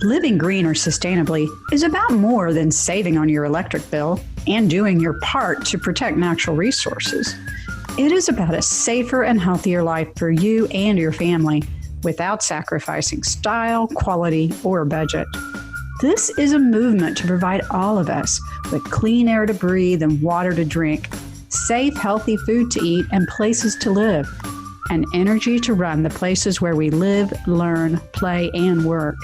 Living green or sustainably is about more than saving on your electric bill and doing your part to protect natural resources. It is about a safer and healthier life for you and your family without sacrificing style, quality, or budget. This is a movement to provide all of us with clean air to breathe and water to drink, safe, healthy food to eat and places to live, and energy to run the places where we live, learn, play, and work.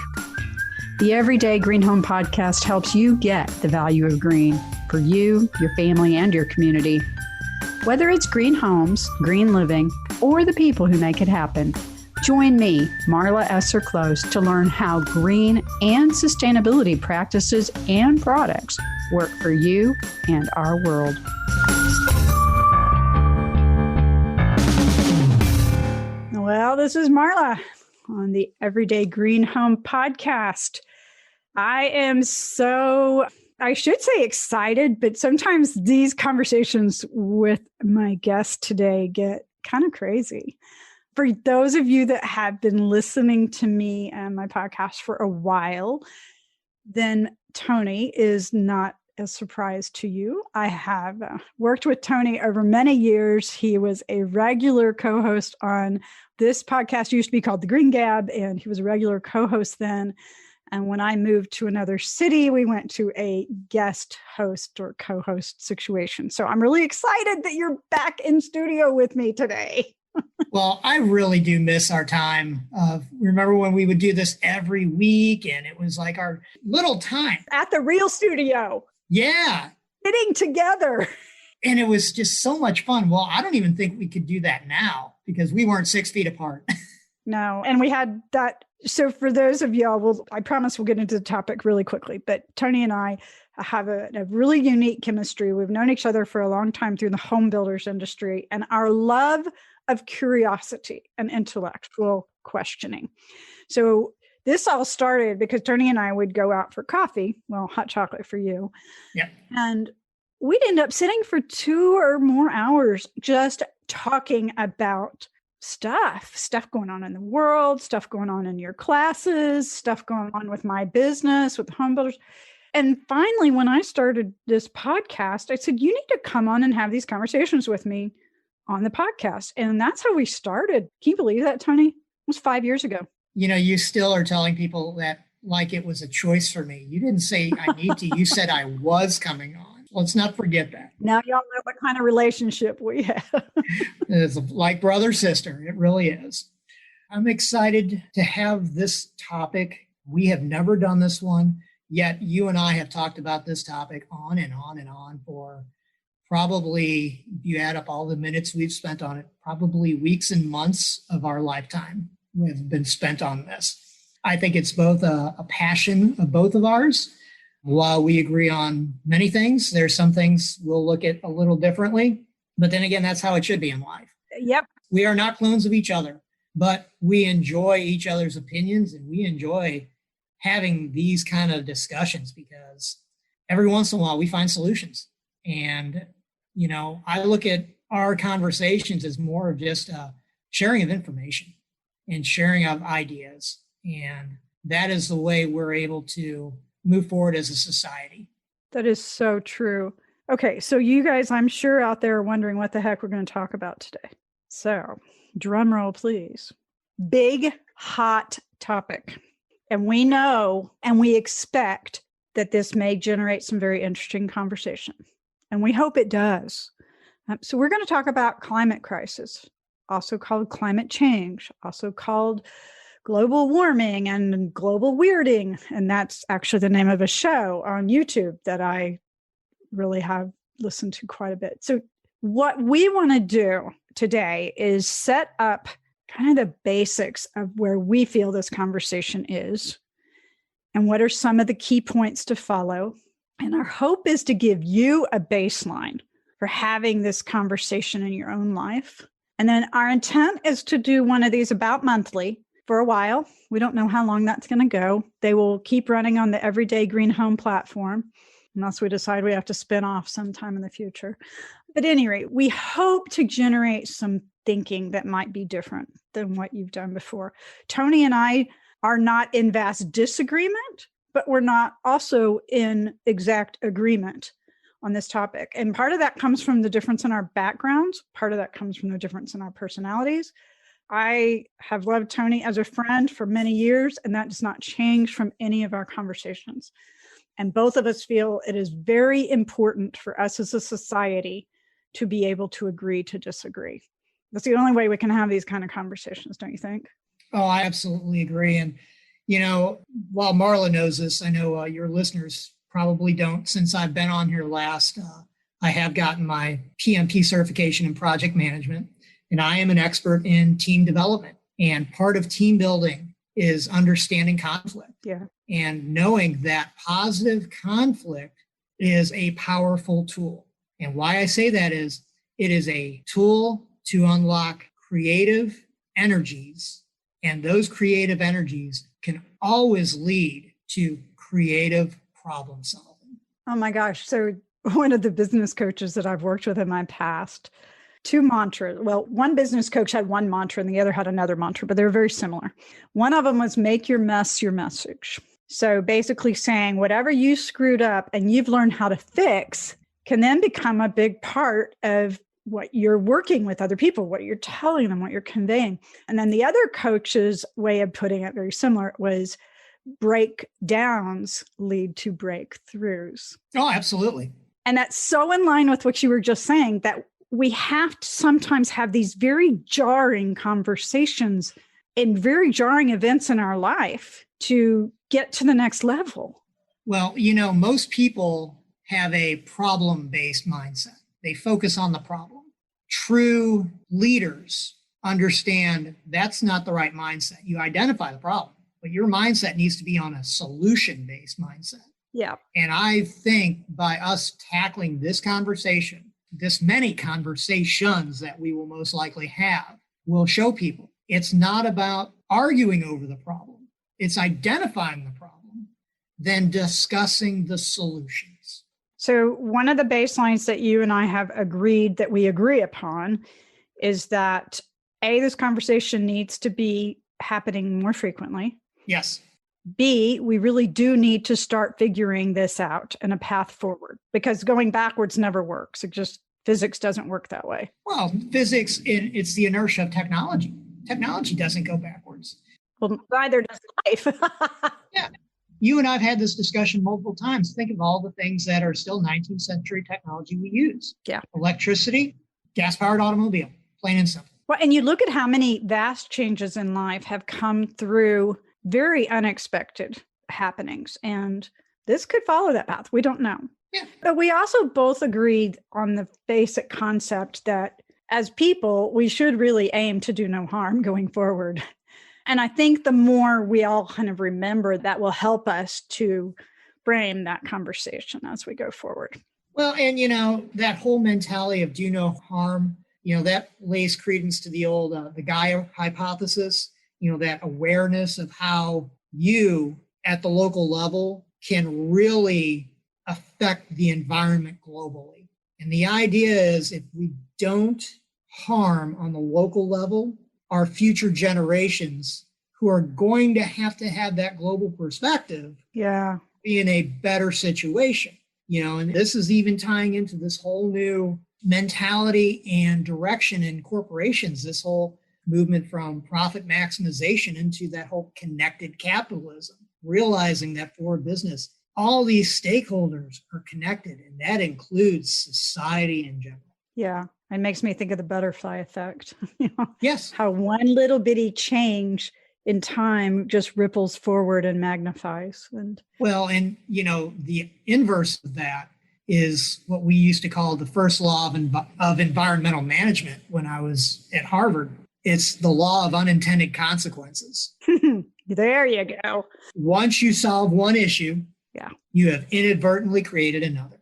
The Everyday Green Home Podcast helps you get the value of green for you, your family, and your community. Whether it's green homes, green living, or the people who make it happen, join me, Marla Esser-Close, to learn how green and sustainability practices and products work for you and our world. Well, this is Marla on the Everyday Green Home Podcast. I am I should say excited, but sometimes these conversations with my guest today get kind of crazy. For those of you that have been listening to me and my podcast for a while, then Tony is not a surprise to you. I have worked with Tony over many years. He was a regular co-host on this podcast, used to be called the Green Gab, and he was a regular co-host then. And when I moved to another city, we went to a guest host or co-host situation. So I'm really excited that you're back in studio with me today. Well, I really do miss our time. Remember when we would do this every week and it was like our little time. At the real studio. Yeah. Sitting together. And it was just so much fun. Well, I don't even think we could do that now because we weren't 6 feet apart. No. And we had that. So for those of y'all, I promise we'll get into the topic really quickly, but Tony and I have a really unique chemistry. We've known each other for a long time through the home builders industry, and our love of curiosity and intellectual questioning. So this all started because Tony and I would go out for coffee, well, hot chocolate for you. Yeah. And we'd end up sitting for 2 or more hours just talking about stuff going on in the world, stuff going on in your classes, stuff going on with my business, with the home builders. And finally, when I started this podcast, I said, you need to come on and have these conversations with me on the podcast. And that's how we started. Can you believe that, Tony? It was 5 years ago. You know, you still are telling people that like it was a choice for me. You didn't say I need to. You said I was coming on. Let's not forget that. Now y'all know what kind of relationship we have. It's like brother, sister. It really is. I'm excited to have this topic. We have never done this one, yet you and I have talked about this topic on and on and on for probably, if you add up all the minutes we've spent on it, probably weeks and months of our lifetime have been spent on this. I think it's both a passion of both of ours. While we agree on many things, there's some things we'll look at a little differently. But then again, that's how it should be in life. Yep. We are not clones of each other, but we enjoy each other's opinions and we enjoy having these kind of discussions because every once in a while we find solutions. And, you know, I look at our conversations as more of just sharing of information and sharing of ideas. And that is the way we're able to move forward as a society. That is so true. Okay, so you guys, I'm sure out there are wondering what the heck we're going to talk about today. So, drum roll, please. Big, hot topic. And we know and we expect that this may generate some very interesting conversation. And we hope it does. So we're going to talk about climate crisis, also called climate change, also called global warming and global weirding. And that's actually the name of a show on YouTube that I really have listened to quite a bit. So what we want to do today is set up kind of the basics of where we feel this conversation is and what are some of the key points to follow. And our hope is to give you a baseline for having this conversation in your own life. And then our intent is to do one of these about monthly for a while. We don't know how long that's going to go. They will keep running on the Everyday Green Home platform, unless we decide we have to spin off sometime in the future. But at any rate, we hope to generate some thinking that might be different than what you've done before. Tony and I are not in vast disagreement, but we're not also in exact agreement on this topic. And part of that comes from the difference in our backgrounds. Part of that comes from the difference in our personalities. I have loved Tony as a friend for many years, and that does not change from any of our conversations. And both of us feel it is very important for us as a society to be able to agree to disagree. That's the only way we can have these kind of conversations, don't you think? Oh, I absolutely agree. And, while Marla knows this, I know your listeners probably don't. Since I've been on here last, I have gotten my PMP certification in project management, and I am an expert in team development. And part of team building is understanding conflict. Yeah. And knowing that positive conflict is a powerful tool. And why I say that is it is a tool to unlock creative energies, and those creative energies can always lead to creative problem solving. Oh my gosh. So one of the business coaches that I've worked with in my past, two mantras. Well, one business coach had one mantra and the other had another mantra, but they're very similar. One of them was make your mess your message. So basically saying whatever you screwed up and you've learned how to fix can then become a big part of what you're working with other people, what you're telling them, what you're conveying. And then the other coach's way of putting it, very similar, was breakdowns lead to breakthroughs. Oh, absolutely. And that's so in line with what you were just saying, that we have to sometimes have these very jarring conversations and very jarring events in our life to get to the next level. Well, most people have a problem-based mindset. They focus on the problem. True leaders understand that's not the right mindset. You identify the problem, but your mindset needs to be on a solution-based mindset. Yeah. And I think by us tackling this conversation, this many conversations that we will most likely have, will show people it's not about arguing over the problem. It's identifying the problem, then discussing the solutions. So one of the baselines that you and I have agreed that we agree upon is that A, this conversation needs to be happening more frequently. Yes. B, we really do need to start figuring this out and a path forward, because going backwards never works. It just, physics doesn't work that way. Well, physics, it's the inertia of technology. Technology doesn't go backwards. Well, neither does life. Yeah. You and I have had this discussion multiple times. Think of all the things that are still 19th century technology we use. Yeah. Electricity, gas-powered automobile, plain and simple. Well, and you look at how many vast changes in life have come through very unexpected happenings. And this could follow that path. We don't know. Yeah. But we also both agreed on the basic concept that as people, we should really aim to do no harm going forward. And I think the more we all kind of remember, that will help us to frame that conversation as we go forward. Well, and that whole mentality of do no harm, that lays credence to the old, the Gaia hypothesis, that awareness of how you at the local level can really affect the environment globally. And the idea is if we don't harm on the local level, our future generations who are going to have that global perspective, be in a better situation. And this is even tying into this whole new mentality and direction in corporations, this whole movement from profit maximization into that whole connected capitalism, realizing that for business, all these stakeholders are connected, and that includes society in general. Yeah. It makes me think of the butterfly effect. Yes. How one little bitty change in time just ripples forward and magnifies. And the inverse of that is what we used to call the first law of environmental management when I was at Harvard. It's the law of unintended consequences. There you go. Once you solve one issue, you have inadvertently created another.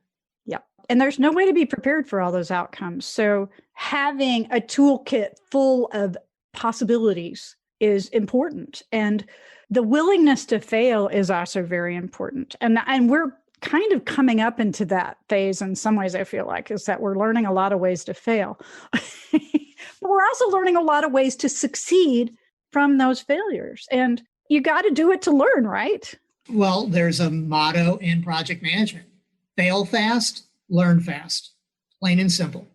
And there's no way to be prepared for all those outcomes. So having a toolkit full of possibilities is important. And the willingness to fail is also very important. And we're kind of coming up into that phase in some ways, I feel like, is that we're learning a lot of ways to fail. But we're also learning a lot of ways to succeed from those failures. And You got to do it to learn, right? Well, there's a motto in project management: fail fast, learn fast, plain and simple.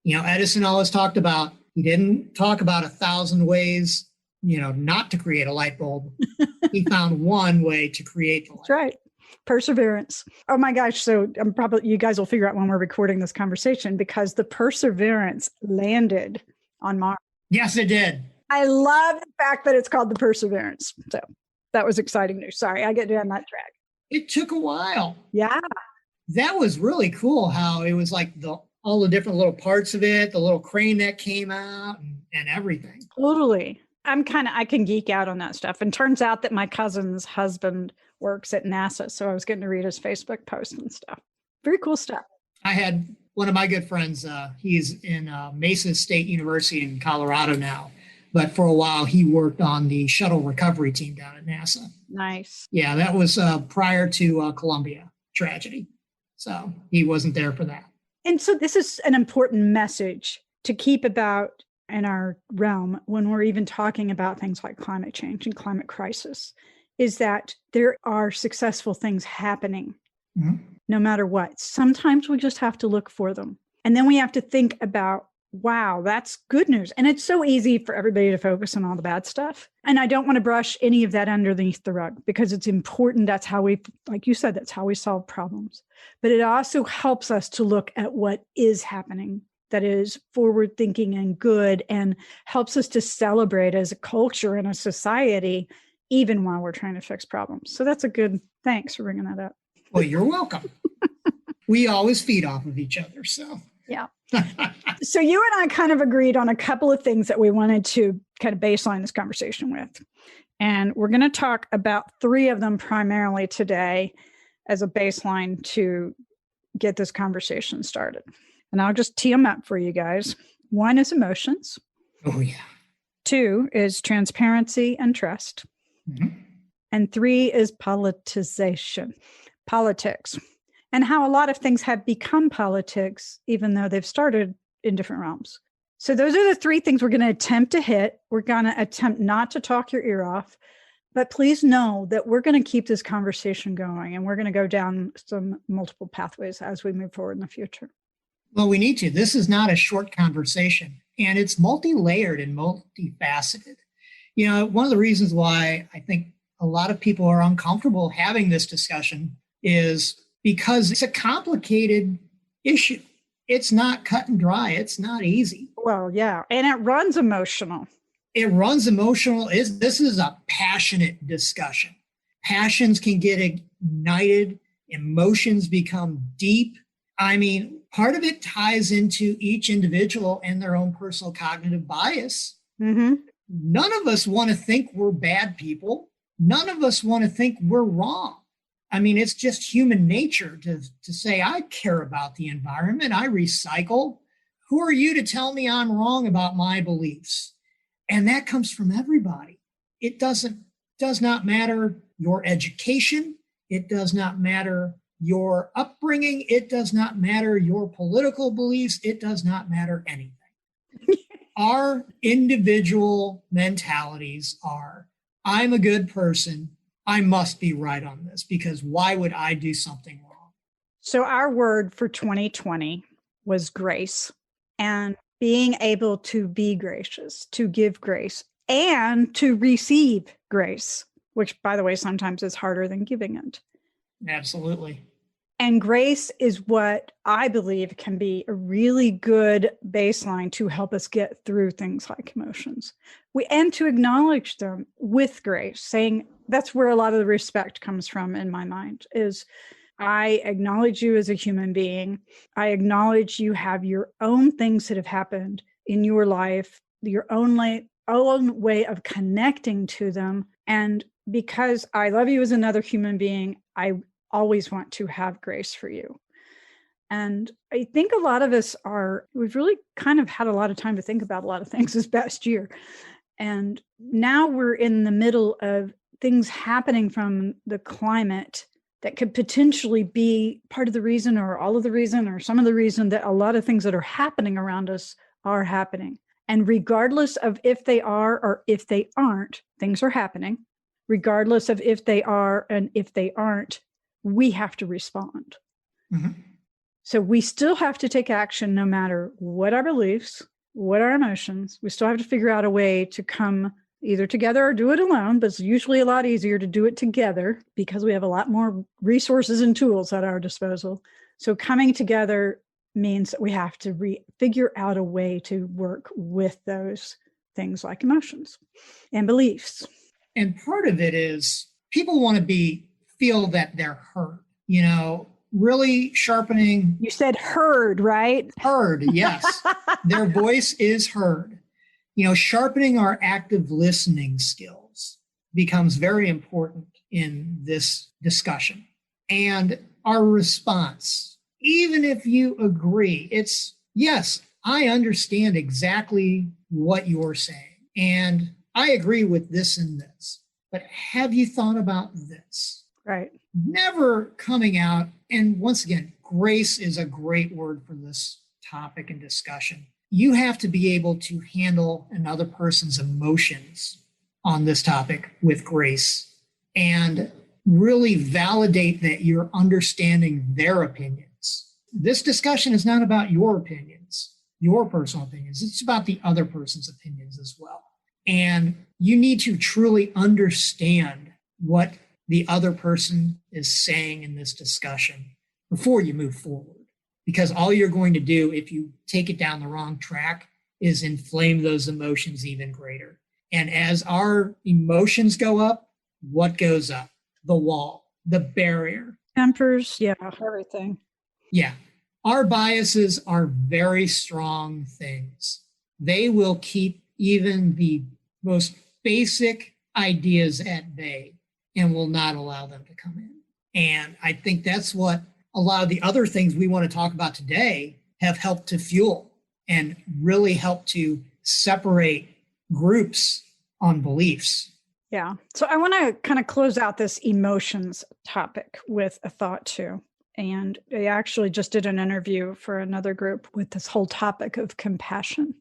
Edison always talked about, he didn't talk about 1,000 ways, not to create a light bulb. He found one way to create the light bulb. That's right. Perseverance. Oh my gosh. So you guys will figure out when we're recording this conversation, because the Perseverance landed on Mars. Yes, it did. I love the fact that it's called the Perseverance. So that was exciting news. Sorry, I get down that track. It took a while. Yeah. That was really cool how it was like all the different little parts of it, the little crane that came out and everything. Totally. I can geek out on that stuff. And turns out that my cousin's husband works at NASA. So I was getting to read his Facebook post and stuff. Very cool stuff. I had one of my good friends, he's in Mesa State University in Colorado now. But for a while, he worked on the shuttle recovery team down at NASA. Nice. Yeah, that was prior to Columbia tragedy. So he wasn't there for that. And so this is an important message to keep about in our realm when we're even talking about things like climate change and climate crisis, is that there are successful things happening no matter what. Sometimes we just have to look for them. And then we have to think about, wow, that's good news. And it's so easy for everybody to focus on all the bad stuff. And I don't want to brush any of that underneath the rug, because it's important. That's how like you said, that's how we solve problems. But it also helps us to look at what is happening that is forward thinking and good, and helps us to celebrate as a culture and a society, even while we're trying to fix problems. So that's a good, thanks for bringing that up. Well, you're welcome. We always feed off of each other. So yeah. So you and I kind of agreed on a couple of things that we wanted to kind of baseline this conversation with. And we're going to talk about 3 of them primarily today as a baseline to get this conversation started. And I'll just tee them up for you guys. 1 is emotions. Oh, yeah. 2 is transparency and trust. Mm-hmm. And 3 is politicization, politics. And how a lot of things have become politics, even though they've started in different realms. So those are the 3 things we're going to attempt to hit. We're going to attempt not to talk your ear off, but please know that we're going to keep this conversation going, and we're going to go down some multiple pathways as we move forward in the future. Well, we need to. This is not a short conversation, and it's multi-layered and multifaceted. One of the reasons why I think a lot of people are uncomfortable having this discussion is because it's a complicated issue. It's not cut and dry. It's not easy. Well, yeah. And it runs emotional. This is a passionate discussion. Passions can get ignited. Emotions become deep. I mean, part of it ties into each individual and their own personal cognitive bias. Mm-hmm. None of us want to think we're bad people. None of us want to think we're wrong. I mean, it's just human nature to say, I care about the environment. I recycle. Who are you to tell me I'm wrong about my beliefs? And that comes from everybody. It does not matter your education. It does not matter your upbringing. It does not matter your political beliefs. It does not matter anything. Our individual mentalities are, I'm a good person. I must be right on this, because why would I do something wrong? So our word for 2020 was grace, and being able to be gracious, to give grace, and to receive grace, which, by the way, sometimes is harder than giving it. Absolutely. And grace is what I believe can be a really good baseline to help us get through things like emotions. And to acknowledge them with grace, saying that's where a lot of the respect comes from in my mind, is I acknowledge you as a human being. I acknowledge you have your own things that have happened in your life, your own way of connecting to them. And because I love you as another human being, I always want to have grace for you. And I think a lot of us we've really kind of had a lot of time to think about a lot of things this past year. And now we're in the middle of things happening from the climate that could potentially be part of the reason, or all of the reason, or some of the reason that a lot of things that are happening around us are happening. And regardless of if they are or if they aren't, things are happening. regardless of if they are and if they aren't, we have to respond. Mhm. So we still have to take action no matter what our beliefs, what our emotions. We still have to figure out a way to come either together or do it alone, but it's usually a lot easier to do it together because we have a lot more resources and tools at our disposal. So coming together means that we have to figure out a way to work with those things like emotions and beliefs. And part of it is people want to feel that they're heard, really sharpening. You said heard, right? Heard, yes. Their voice is heard. Sharpening our active listening skills becomes very important in this discussion. And our response, even if you agree, it's, yes, I understand exactly what you're saying. And I agree with this and this. But have you thought about this? Right. Never coming out. And once again, grace is a great word for this topic and discussion. You have to be able to handle another person's emotions on this topic with grace and really validate that you're understanding their opinions. This discussion is not about your opinions, your personal opinions. It's about the other person's opinions as well. And you need to truly understand what the other person is saying in this discussion before you move forward. Because all you're going to do if you take it down the wrong track is inflame those emotions even greater. And as our emotions go up, what goes up? The wall, the barrier. Tempers, yeah, everything. Yeah. Our biases are very strong things. They will keep even the most basic ideas at bay and will not allow them to come in. And I think that's what a lot of the other things we want to talk about today have helped to fuel and really help to separate groups on beliefs. Yeah. So I want to kind of close out this emotions topic with a thought too. And I actually just did an interview for another group with this whole topic of compassion.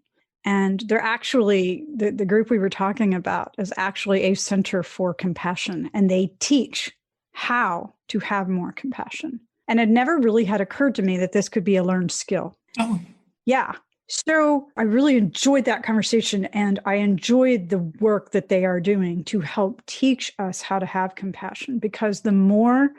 And they're actually, the group we were talking about is actually a center for compassion. And they teach how to have more compassion. And it never really had occurred to me that this could be a learned skill. Oh. Yeah. So I really enjoyed that conversation, and I enjoyed the work that they are doing to help teach us how to have compassion, because the more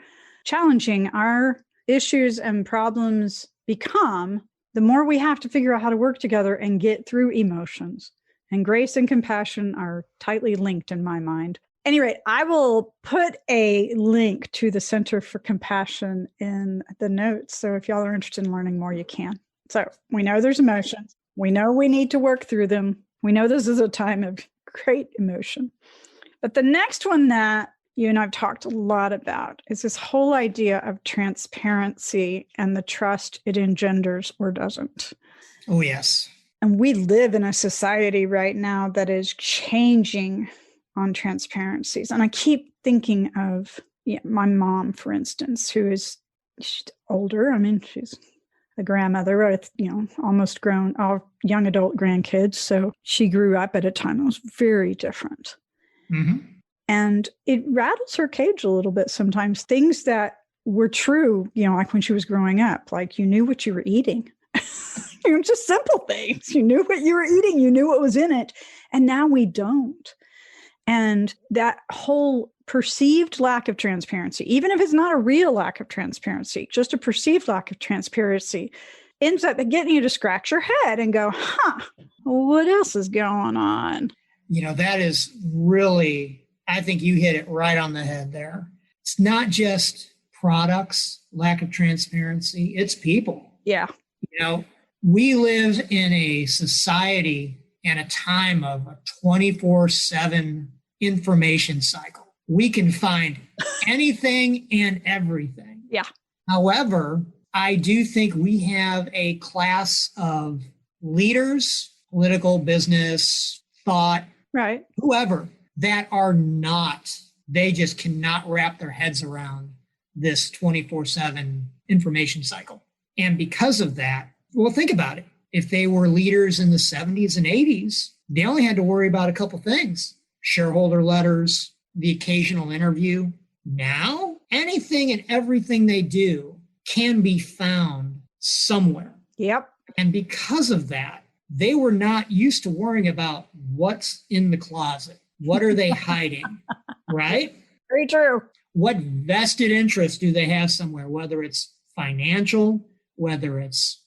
challenging our issues and problems become, the more we have to figure out how to work together and get through emotions. And grace and compassion are tightly linked in my mind. Anyway, I will put a link to the Center for Compassion in the notes. So if y'all are interested in learning more, you can. So we know there's emotions. We know we need to work through them. We know this is a time of great emotion. But the next one that you and I've talked a lot about is this whole idea of transparency and the trust it engenders or doesn't. Oh, yes. And we live in a society right now that is changing on transparencies. And I keep thinking of my mom, for instance, she's older. I mean, she's a grandmother with, almost grown, all young adult grandkids. So she grew up at a time that was very different. Mm-hmm. And it rattles her cage a little bit sometimes. Things that were true, like when she was growing up, like you knew what you were eating. Just simple things. You knew what you were eating. You knew what was in it. And now we don't. And that whole perceived lack of transparency, even if it's not a real lack of transparency, just a perceived lack of transparency, ends up getting you to scratch your head and go, what else is going on? That is really, I think you hit it right on the head there. It's not just products, lack of transparency, it's people. Yeah. We live in a society and a time of a 24/7 information cycle. We can find anything and everything. Yeah. However, I do think we have a class of leaders, political, business, thought, right, whoever, that are not, they just cannot wrap their heads around this 24/7 information cycle. And because of that, well, think about it. If they were leaders in the 70s and 80s, they only had to worry about a couple things: shareholder letters, the occasional interview. Now, anything and everything they do can be found somewhere. Yep. And because of that, they were not used to worrying about what's in the closet. What are they hiding? Right? Very true. What vested interest do they have somewhere, whether it's financial, whether it's,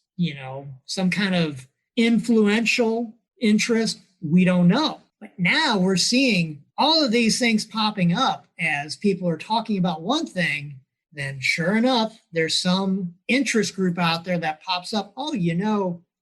some kind of influential interest? We don't know. But now we're seeing all of these things popping up as people are talking about one thing. Then sure enough, there's some interest group out there that pops up. Oh,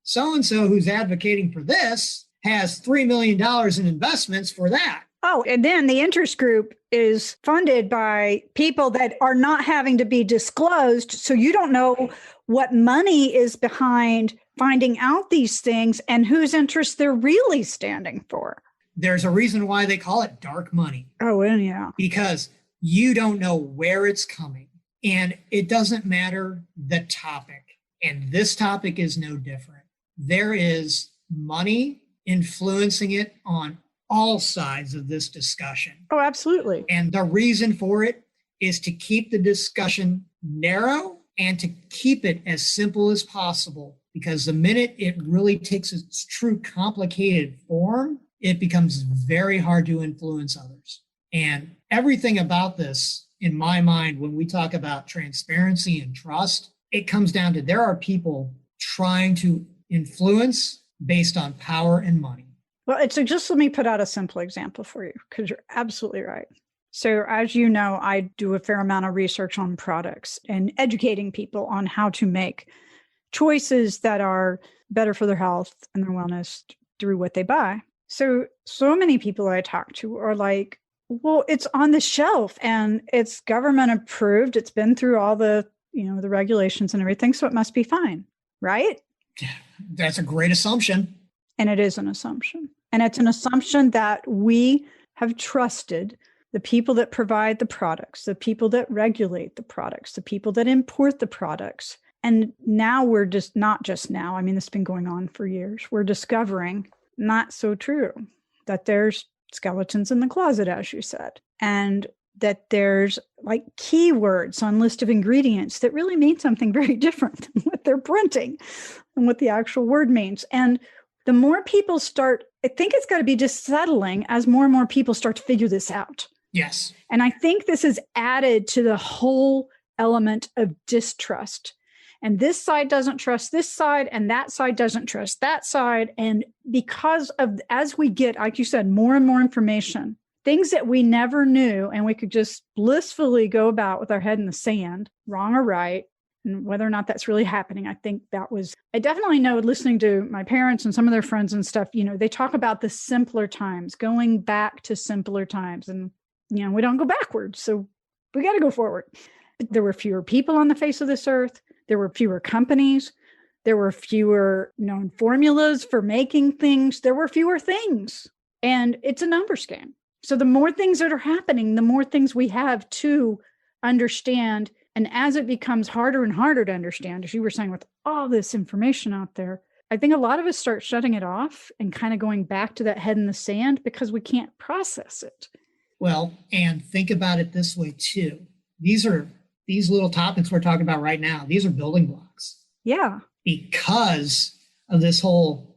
so-and-so who's advocating for this has $3 million in investments for that. Oh, and then the interest group is funded by people that are not having to be disclosed. So you don't know what money is behind finding out these things and whose interest they're really standing for. There's a reason why they call it dark money. Oh, and yeah. Because you don't know where it's coming. And it doesn't matter the topic. And this topic is no different. There is money influencing it on all sides of this discussion. Oh, absolutely. And the reason for it is to keep the discussion narrow and to keep it as simple as possible. Because the minute it really takes its true complicated form, it becomes very hard to influence others. And everything about this, in my mind, when we talk about transparency and trust, it comes down to there are people trying to influence based on power and money. Well, just let me put out a simple example for you, because you're absolutely right. So as you know, I do a fair amount of research on products and educating people on how to make choices that are better for their health and their wellness through what they buy. So many people I talk to are like, well, it's on the shelf and it's government approved. It's been through all the, the regulations and everything. So it must be fine, right? That's a great assumption. And it is an assumption. And it's an assumption that we have trusted the people that provide the products, the people that regulate the products, the people that import the products. And now we're just not just now. I mean, this has been going on for years. We're discovering not so true, that there's skeletons in the closet, as you said, and that there's like keywords on list of ingredients that really mean something very different than what they're printing and what the actual word means. And the more people start, I think it's got to be just settling as more and more people start to figure this out. Yes. And I think this is added to the whole element of distrust. And this side doesn't trust this side, and that side doesn't trust that side. And because of, as we get, like you said, more and more information, things that we never knew, and we could just blissfully go about with our head in the sand, wrong or right, and whether or not that's really happening. I think I definitely know, listening to my parents and some of their friends and stuff, they talk about the simpler times, going back to simpler times. And, we don't go backwards. So we got to go forward. There were fewer people on the face of this earth. There were fewer companies. There were fewer known formulas for making things. There were fewer things. And it's a numbers game. So the more things that are happening, the more things we have to understand. And as it becomes harder and harder to understand, as you were saying, with all this information out there, I think a lot of us start shutting it off and kind of going back to that head in the sand because we can't process it. Well, and think about it this way too. These little topics we're talking about right now, these are building blocks. Yeah. Because of this whole,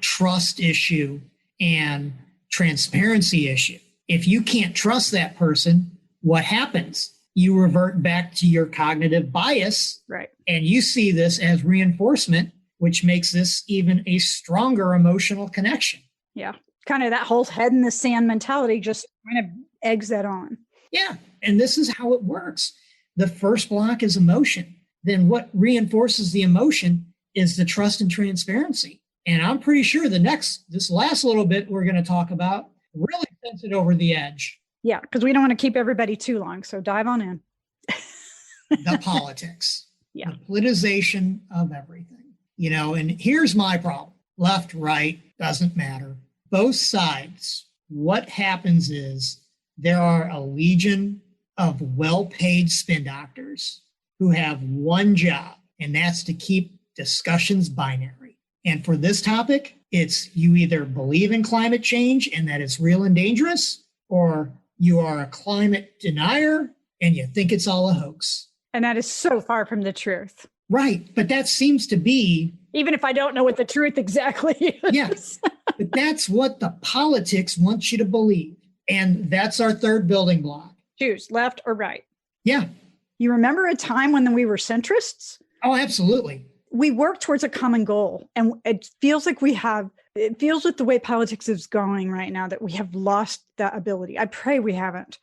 trust issue and transparency issue. If you can't trust that person, what happens? You revert back to your cognitive bias. Right. And you see this as reinforcement, which makes this even a stronger emotional connection. Yeah. Kind of that whole head in the sand mentality just kind of eggs that on. Yeah. And this is how it works. The first block is emotion. Then what reinforces the emotion is the trust and transparency. And I'm pretty sure this last little bit we're going to talk about really sends it over the edge. Yeah, because we don't want to keep everybody too long. So dive on in. The politics. Yeah. The politicization of everything. And here's my problem. Left, right, doesn't matter. Both sides, what happens is there are a legion of well-paid spin doctors who have one job, and that's to keep discussions binary. And for this topic, it's you either believe in climate change and that it's real and dangerous, or you are a climate denier, and you think it's all a hoax. And that is so far from the truth. Right. But that seems to be... Even if I don't know what the truth exactly is. Yes. But that's what the politics wants you to believe. And that's our third building block. Choose left or right. Yeah. You remember a time when we were centrists? Oh, absolutely. We work towards a common goal. And it feels like it feels like the way politics is going right now that we have lost that ability. I pray we haven't.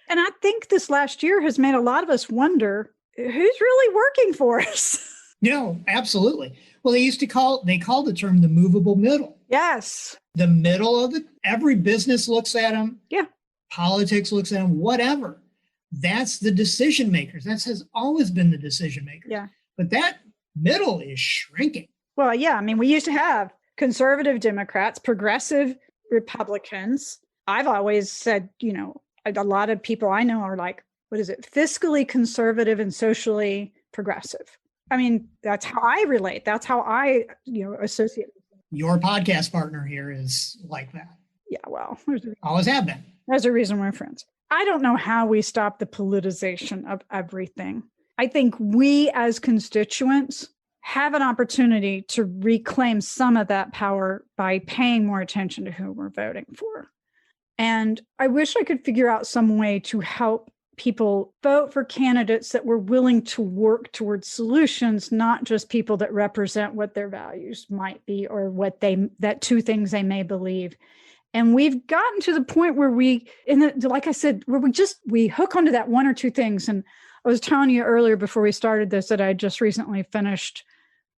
And I think this last year has made a lot of us wonder who's really working for us. No, absolutely. Well, they call the term the movable middle. Yes. The middle of every business looks at them. Yeah. Politics looks at them, whatever. That's the decision makers. That has always been the decision makers. Yeah. But that middle is shrinking. Well, yeah. I mean, we used to have conservative Democrats, progressive Republicans. I've always said, a lot of people I know are like, what is it? Fiscally conservative and socially progressive. I mean, that's how I relate. That's how I, associate. Your podcast partner here is like that. Yeah, well, always have been. There's a reason we're friends. I don't know how we stop the politicization of everything. I think we as constituents have an opportunity to reclaim some of that power by paying more attention to who we're voting for. And I wish I could figure out some way to help people vote for candidates that were willing to work towards solutions, not just people that represent what their values might be or that two things they may believe. And we've gotten to the point where like I said, where we hook onto that one or two things. And I was telling you earlier before we started this that I just recently finished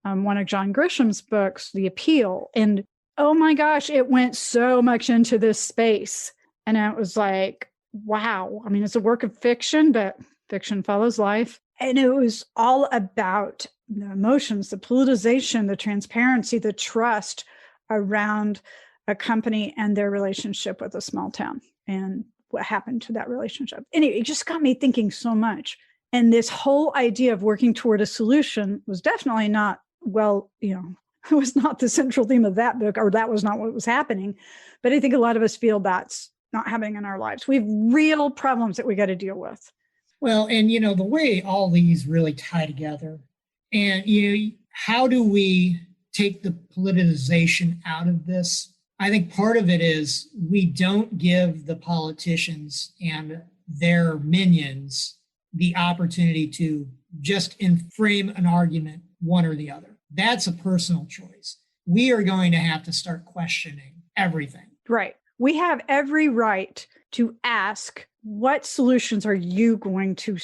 one of John Grisham's books, The Appeal. And oh my gosh, it went so much into this space. And I was like, wow. I mean, it's a work of fiction, but fiction follows life. And it was all about the emotions, the politicization, the transparency, the trust around a company and their relationship with a small town and what happened to that relationship. Anyway, it just got me thinking so much. And this whole idea of working toward a solution was definitely not, it was not the central theme of that book, or that was not what was happening. But I think a lot of us feel that's not happening in our lives. We have real problems that we got to deal with. Well, and the way all these really tie together, and how do we take the politicization out of this? I think part of it is we don't give the politicians and their minions the opportunity to just frame an argument one or the other. That's a personal choice. We are going to have to start questioning everything. Right. We have every right to ask, what solutions are you going to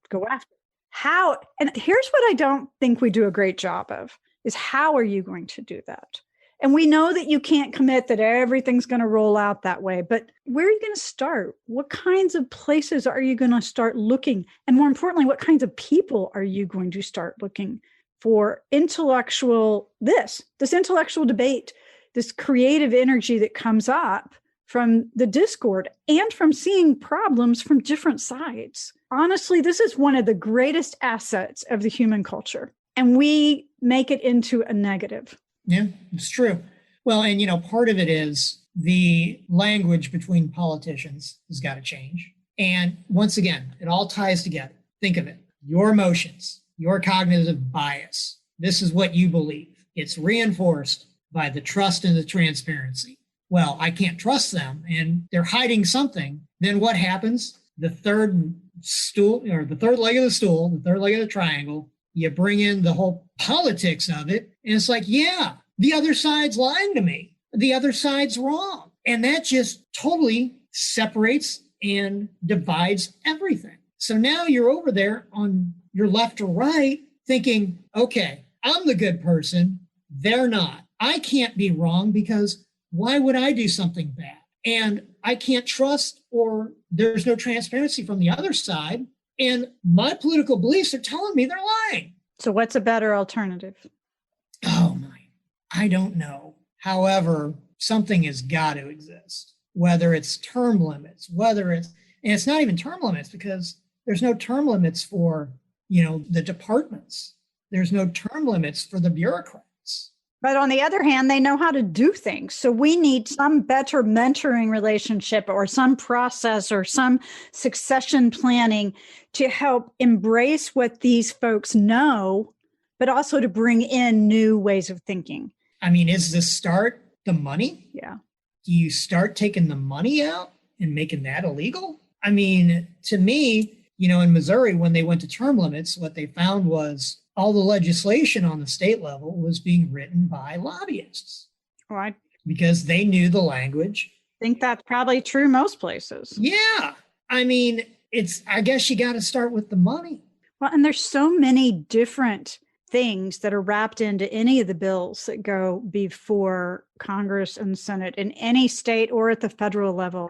go after? How? And here's what I don't think we do a great job of, is how are you going to do that? And we know that you can't commit that everything's going to roll out that way, but where are you going to start? What kinds of places are you going to start looking? And more importantly, what kinds of people are you going to start looking for this intellectual debate, this creative energy that comes up from the discord and from seeing problems from different sides? Honestly, this is one of the greatest assets of the human culture, and we make it into a negative. Yeah, it's true. Well, and part of it is the language between politicians has got to change. And once again, it all ties together. Think of it. Your emotions, your cognitive bias. This is what you believe. It's reinforced by the trust and the transparency. Well, I can't trust them and they're hiding something. Then what happens? The third stool, or the third leg of the stool, the third leg of the triangle, you bring in the whole politics of it. And it's like, yeah, the other side's lying to me. The other side's wrong. And that just totally separates and divides everything. So now you're over there on your left or right thinking, okay, I'm the good person. They're not. I can't be wrong because why would I do something bad? And I can't trust, or there's no transparency from the other side. And my political beliefs are telling me they're lying. So what's a better alternative? Oh my, I don't know. However, something has got to exist, whether it's term limits, and it's not even term limits because there's no term limits for, the departments. There's no term limits for the bureaucrats. But on the other hand, they know how to do things. So we need some better mentoring relationship or some process or some succession planning to help embrace what these folks know, but also to bring in new ways of thinking. I mean, is the start the money? Yeah. Do you start taking the money out and making that illegal? I mean, to me, in Missouri, when they went to term limits, what they found was all the legislation on the state level was being written by lobbyists. Well, I because they knew the language. think that's probably true most places. Yeah. I mean, I guess you got to start with the money. Well, and there's so many different things that are wrapped into any of the bills that go before Congress and Senate in any state or at the federal level.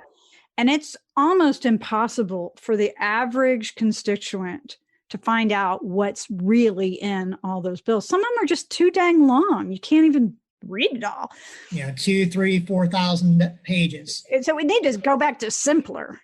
And it's almost impossible for the average constituent to find out what's really in all those bills. Some of them are just too dang long. You can't even read it all. Yeah, 2,000, 3,000, 4,000 pages. And so we need to go back to simpler.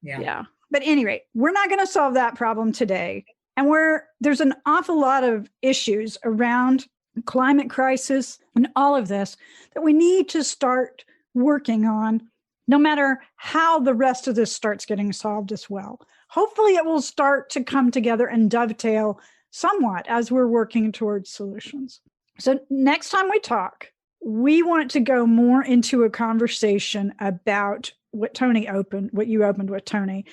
Yeah. But at any rate, we're not going to solve that problem today. And there's an awful lot of issues around climate crisis and all of this that we need to start working on, no matter how the rest of this starts getting solved as well. Hopefully it will start to come together and dovetail somewhat as we're working towards solutions. So next time we talk, we want to go more into a conversation about what you opened with, Tony,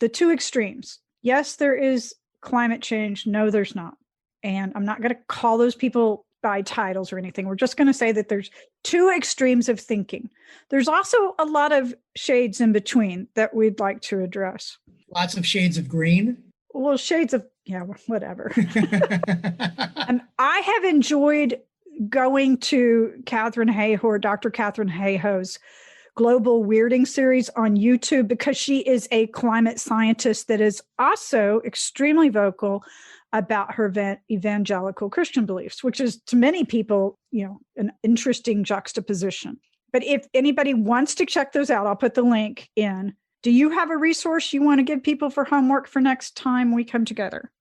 the two extremes. Yes, there is climate change. No, there's not. And I'm not going to call those people by titles or anything. We're just going to say that there's two extremes of thinking. There's also a lot of shades in between that we'd like to address. Lots of shades of green. Well, shades of, whatever. I have enjoyed going to Dr. Catherine Hayhoe's Global Weirding series on YouTube because she is a climate scientist that is also extremely vocal about her evangelical Christian beliefs, which is to many people, an interesting juxtaposition. But if anybody wants to check those out, I'll put the link in. Do you have a resource you want to give people for homework for next time we come together?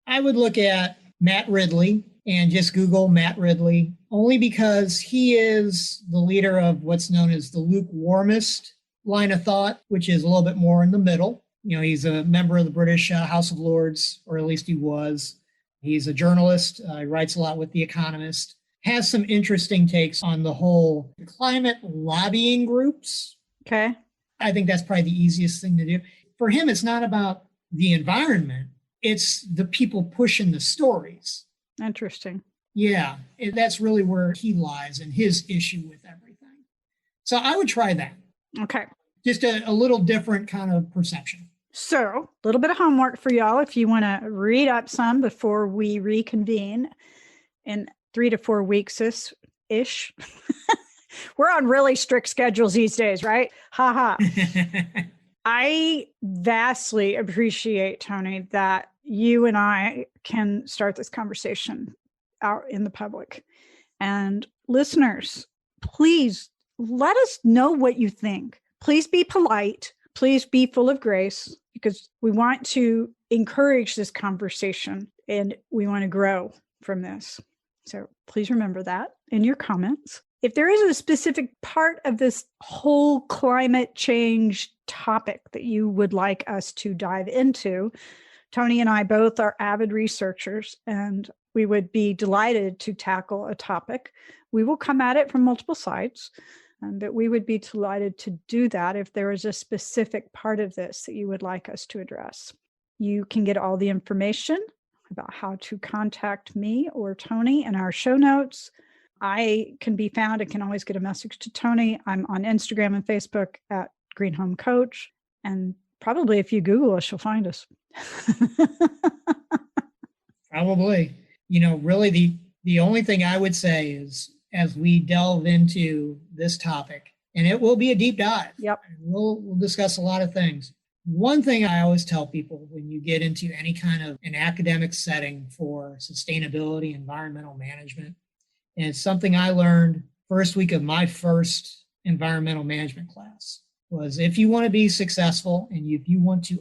I would look at Matt Ridley and just Google Matt Ridley, only because he is the leader of what's known as the lukewarmist line of thought, which is a little bit more in the middle. He's a member of the British House of Lords, or at least he was. He's a journalist. He writes a lot with The Economist. Has some interesting takes on the whole climate lobbying groups. Okay. I think that's probably the easiest thing to do. For him, it's not about the environment. It's the people pushing the stories. Interesting. Yeah, that's really where he lies and his issue with everything. So I would try that. Okay. Just a little different kind of perception. So a little bit of homework for y'all if you want to read up some before we reconvene in 3 to 4 weeks-ish. We're on really strict schedules these days, right? Ha ha. I vastly appreciate, Tony, that you and I can start this conversation out in the public. And listeners, please let us know what you think. Please be polite. Please be full of grace, because we want to encourage this conversation and we want to grow from this. So please remember that in your comments. If there is a specific part of this whole climate change topic that you would like us to dive into, Tony and I both are avid researchers, and we would be delighted to tackle a topic. We will come at it from multiple sides, but we would be delighted to do that if there is a specific part of this that you would like us to address. You can get all the information about how to contact me or Tony in our show notes. I can be found and can always get a message to Tony. I'm on Instagram and Facebook at Green Home Coach. And probably if you Google us, you'll find us. Probably. Really the only thing I would say is, as we delve into this topic, and it will be a deep dive. Yep. We'll discuss a lot of things. One thing I always tell people when you get into any kind of an academic setting for sustainability, environmental management, and it's something I learned first week of my first environmental management class, was if you want to be successful and if you want to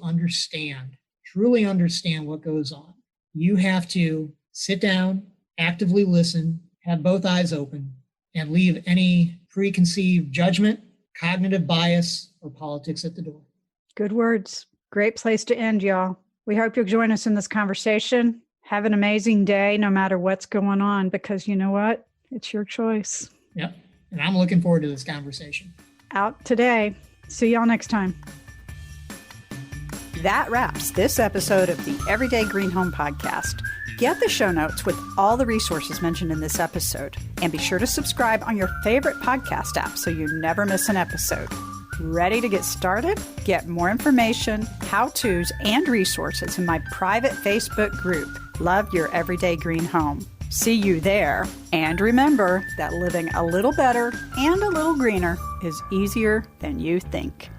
truly understand what goes on, you have to sit down, actively listen, have both eyes open, and leave any preconceived judgment, cognitive bias, or politics at the door. Good words. Great place to end, y'all. We hope you'll join us in this conversation. Have an amazing day, no matter what's going on, because you know what? It's your choice. Yep. And I'm looking forward to this conversation. Out today. See y'all next time. That wraps this episode of the Everyday Green Home Podcast. Get the show notes with all the resources mentioned in this episode. And be sure to subscribe on your favorite podcast app so you never miss an episode. Ready to get started? Get more information, how-tos, and resources in my private Facebook group, Love Your Everyday Green Home. See you there. And remember that living a little better and a little greener is easier than you think.